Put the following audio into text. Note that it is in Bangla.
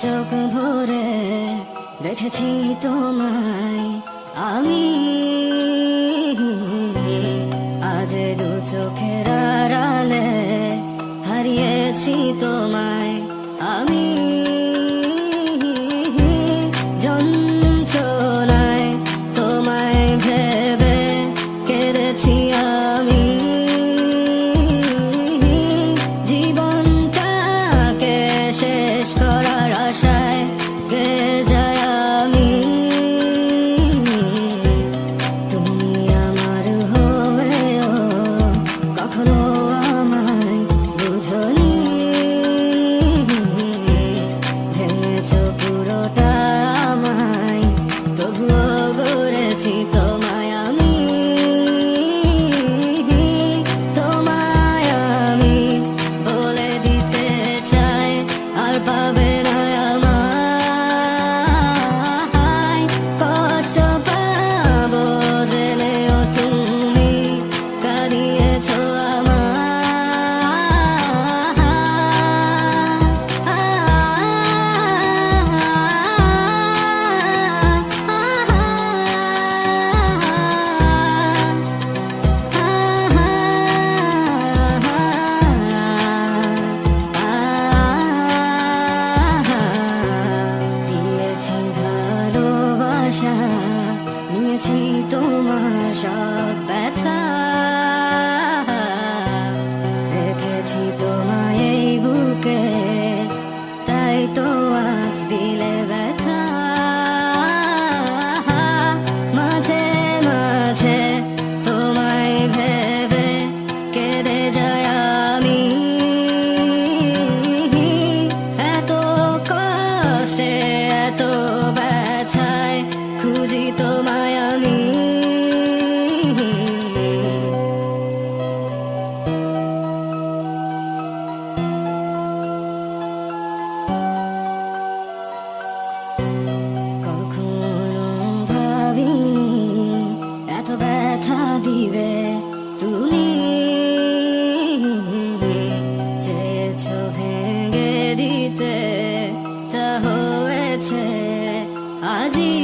চোখ ভরে দেখেছি তোমায় আমি, আজ দু চোখের আড়ালে হারিয়েছি তোমায় আমি। যন্ত্রণায় তোমায় ভেবে কেঁদেছি আমি, জীবনটাকে শেষ করার আশায় গে যায় আমি। তুমি আমার হয়েও কখনো আমায় বুঝনি, ভেঙেছ পুরোটা আমায়, তবুও গড়েছি তোমায় আমি। তোমায় আমি বলে দিতে চাই আর পাবে না আমায়, কষ্ট পাবো জেনেও তুমি কাঁদিয়েছ দিয়েছি ভালোবাসা, নিয়েছি তোমার সব ব্যথা, রেখেছি তোমায় এই বুকে, তাই তো আজ দিলে ব্যথা। মাঝে মাঝে তোমায় ভেবে কেঁদে যায় আমি, এত কষ্টে এত ব্যথায় খুঁজি তোমায় আমি। কখনো ভাবিনি এত ব্যথা দিবে তুমি, চেয়েছো ভেঙে দিতে, তা হয়েছে আজি।